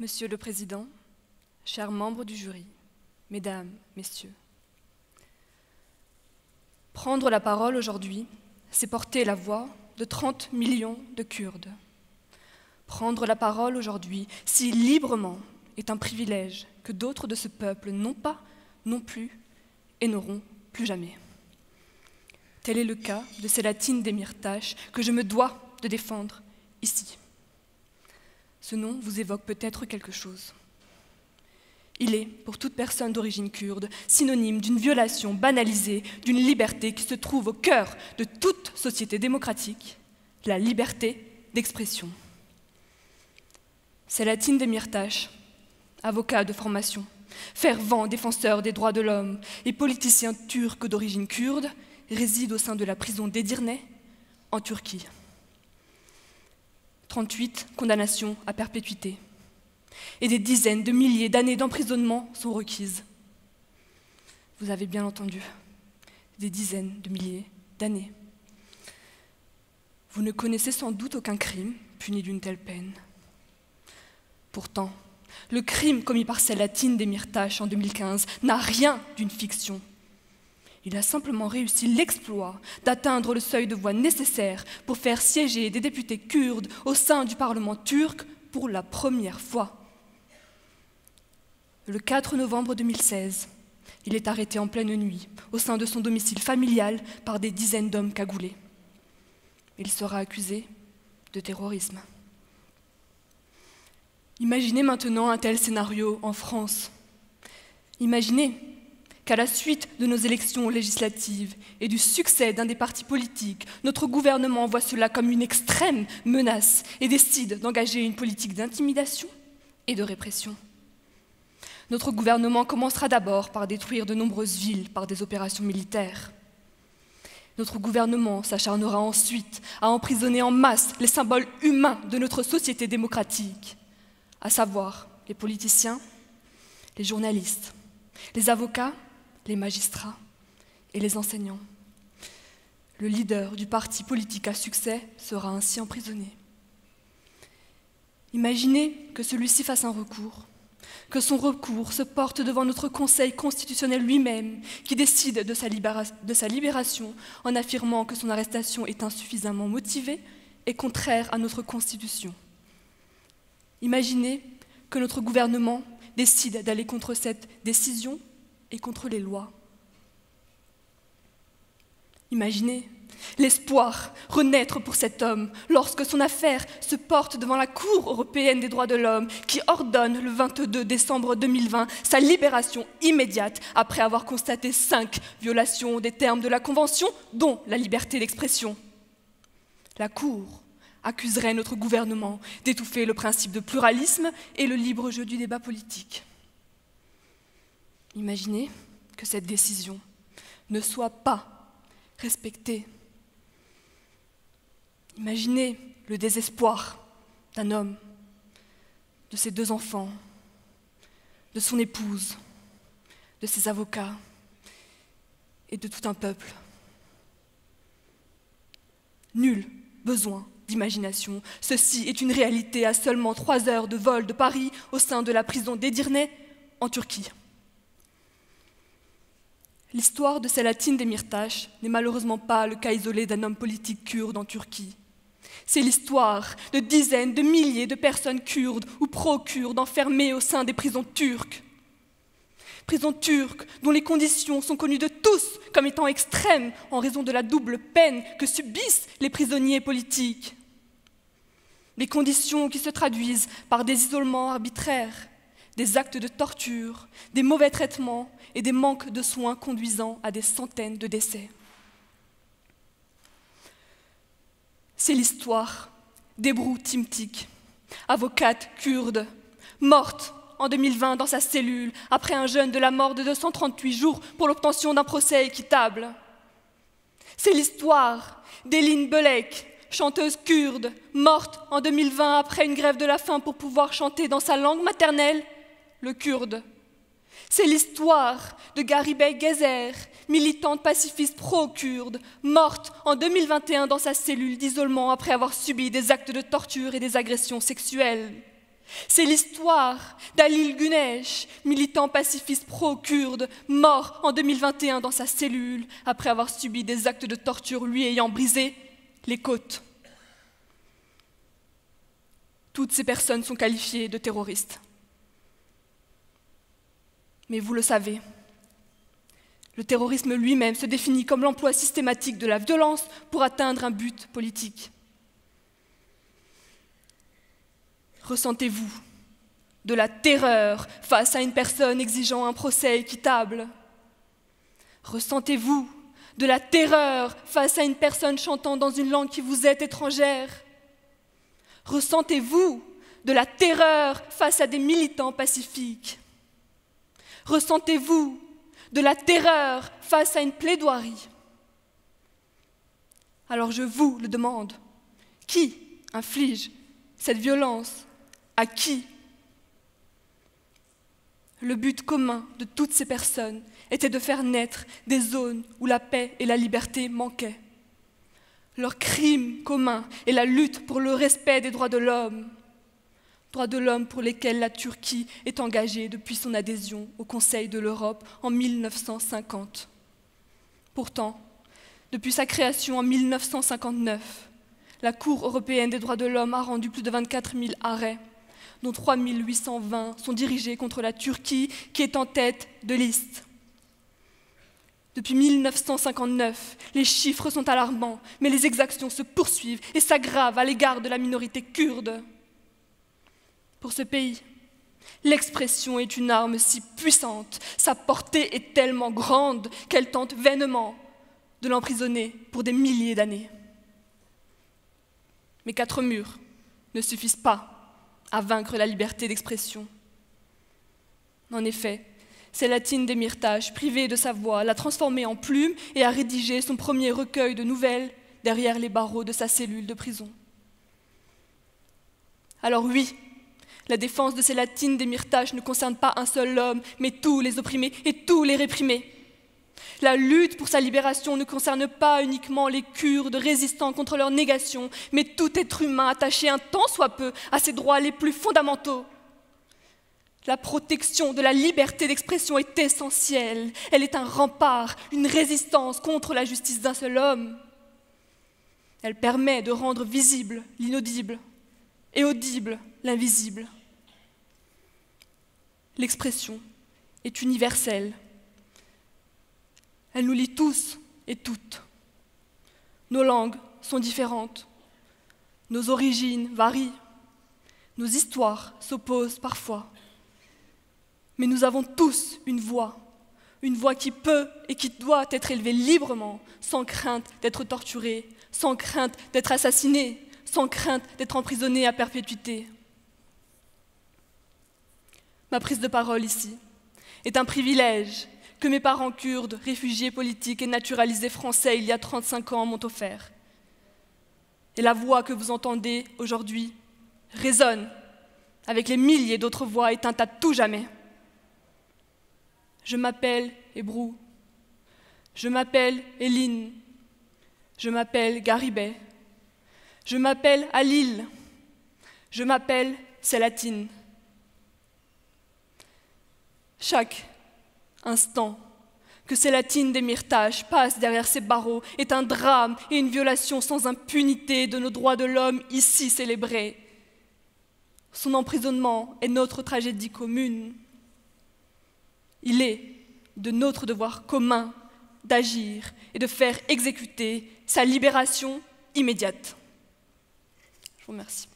Monsieur le Président, chers membres du jury, Mesdames, Messieurs, prendre la parole aujourd'hui, c'est porter la voix de 30 millions de Kurdes. Prendre la parole aujourd'hui, si librement, est un privilège que d'autres de ce peuple n'ont pas, non plus et n'auront plus jamais. Tel est le cas de Selahattin Demirtas que je me dois de défendre ici. Ce nom vous évoque peut-être quelque chose. Il est, pour toute personne d'origine kurde, synonyme d'une violation banalisée d'une liberté qui se trouve au cœur de toute société démocratique, la liberté d'expression. Selahattin Demirtas, avocat de formation, fervent défenseur des droits de l'homme et politicien turc d'origine kurde, réside au sein de la prison d'Edirne, en Turquie. 38 condamnations à perpétuité et des dizaines de milliers d'années d'emprisonnement sont requises. Vous avez bien entendu, des dizaines de milliers d'années. Vous ne connaissez sans doute aucun crime puni d'une telle peine. Pourtant, le crime commis par Selahattin Demirtas en 2015 n'a rien d'une fiction. Il a simplement réussi l'exploit d'atteindre le seuil de voix nécessaire pour faire siéger des députés kurdes au sein du Parlement turc pour la première fois. Le 4 novembre 2016, il est arrêté en pleine nuit au sein de son domicile familial par des dizaines d'hommes cagoulés. Il sera accusé de terrorisme. Imaginez maintenant un tel scénario en France. Imaginez qu'à la suite de nos élections législatives et du succès d'un des partis politiques, notre gouvernement voit cela comme une extrême menace et décide d'engager une politique d'intimidation et de répression. Notre gouvernement commencera d'abord par détruire de nombreuses villes par des opérations militaires. Notre gouvernement s'acharnera ensuite à emprisonner en masse les symboles humains de notre société démocratique, à savoir les politiciens, les journalistes, les avocats, les magistrats et les enseignants. Le leader du parti politique à succès sera ainsi emprisonné. Imaginez que celui-ci fasse un recours, que son recours se porte devant notre Conseil constitutionnel lui-même, qui décide de sa libération en affirmant que son arrestation est insuffisamment motivée et contraire à notre Constitution. Imaginez que notre gouvernement décide d'aller contre cette décision et contre les lois. Imaginez l'espoir renaître pour cet homme lorsque son affaire se porte devant la Cour européenne des droits de l'homme qui ordonne le 22 décembre 2020 sa libération immédiate après avoir constaté 5 violations des termes de la Convention, dont la liberté d'expression. La Cour accuserait notre gouvernement d'étouffer le principe de pluralisme et le libre jeu du débat politique. Imaginez que cette décision ne soit pas respectée. Imaginez le désespoir d'un homme, de ses 2 enfants, de son épouse, de ses avocats et de tout un peuple. Nul besoin d'imagination. Ceci est une réalité à seulement 3 heures de vol de Paris au sein de la prison d'Edirne en Turquie. L'histoire de Selahattin Demirtas n'est malheureusement pas le cas isolé d'un homme politique kurde en Turquie. C'est l'histoire de dizaines de milliers de personnes kurdes ou pro-kurdes enfermées au sein des prisons turques. Prisons turques dont les conditions sont connues de tous comme étant extrêmes en raison de la double peine que subissent les prisonniers politiques. Des conditions qui se traduisent par des isolements arbitraires, des actes de torture, des mauvais traitements et des manques de soins conduisant à des centaines de décès. C'est l'histoire d'Ebru Timtik, avocate kurde, morte en 2020 dans sa cellule après un jeûne de la mort de 238 jours pour l'obtention d'un procès équitable. C'est l'histoire d'Elin Belek, chanteuse kurde, morte en 2020 après une grève de la faim pour pouvoir chanter dans sa langue maternelle, le kurde. C'est l'histoire de Garibay Gezer, militante pacifiste pro-kurde, morte en 2021 dans sa cellule d'isolement après avoir subi des actes de torture et des agressions sexuelles. C'est l'histoire d'Halil Güneş, militant pacifiste pro-kurde, mort en 2021 dans sa cellule après avoir subi des actes de torture lui ayant brisé les côtes. Toutes ces personnes sont qualifiées de terroristes. Mais vous le savez, le terrorisme lui-même se définit comme l'emploi systématique de la violence pour atteindre un but politique. Ressentez-vous de la terreur face à une personne exigeant un procès équitable? Ressentez-vous de la terreur face à une personne chantant dans une langue qui vous est étrangère? Ressentez-vous de la terreur face à des militants pacifiques? Ressentez-vous de la terreur face à une plaidoirie? Alors je vous le demande, qui inflige cette violence? À qui? Le but commun de toutes ces personnes était de faire naître des zones où la paix et la liberté manquaient. Leur crime commun est la lutte pour le respect des droits de l'homme pour lesquels la Turquie est engagée depuis son adhésion au Conseil de l'Europe en 1950. Pourtant, depuis sa création en 1959, la Cour européenne des droits de l'homme a rendu plus de 24 000 arrêts, dont 3 820 sont dirigés contre la Turquie, qui est en tête de liste. Depuis 1959, les chiffres sont alarmants, mais les exactions se poursuivent et s'aggravent à l'égard de la minorité kurde. Pour ce pays, l'expression est une arme si puissante, sa portée est tellement grande qu'elle tente vainement de l'emprisonner pour des milliers d'années. Mais 4 murs ne suffisent pas à vaincre la liberté d'expression. En effet, Selahattin Demirtas, privé de sa voix, l'a transformée en plume et a rédigé son premier recueil de nouvelles derrière les barreaux de sa cellule de prison. Alors oui, la défense de Selahattin Demirtas ne concerne pas un seul homme, mais tous les opprimés et tous les réprimés. La lutte pour sa libération ne concerne pas uniquement les Kurdes résistant contre leur négation, mais tout être humain attaché un tant soit peu à ses droits les plus fondamentaux. La protection de la liberté d'expression est essentielle. Elle est un rempart, une résistance contre la justice d'un seul homme. Elle permet de rendre visible l'inaudible et audible l'invisible. L'expression est universelle. Elle nous lie tous et toutes. Nos langues sont différentes. Nos origines varient. Nos histoires s'opposent parfois. Mais nous avons tous une voix qui peut et qui doit être élevée librement, sans crainte d'être torturée, sans crainte d'être assassinée, sans crainte d'être emprisonnée à perpétuité. Ma prise de parole ici est un privilège que mes parents kurdes, réfugiés politiques et naturalisés français il y a 35 ans m'ont offert. Et la voix que vous entendez aujourd'hui résonne avec les milliers d'autres voix éteintes à tout jamais. Je m'appelle Ebru, je m'appelle Eline, je m'appelle Garibay, je m'appelle Halil, je m'appelle Selahattin. Chaque instant que Selahattin Demirtas passe derrière ces barreaux est un drame et une violation sans impunité de nos droits de l'homme ici célébrés. Son emprisonnement est notre tragédie commune. Il est de notre devoir commun d'agir et de faire exécuter sa libération immédiate. Je vous remercie.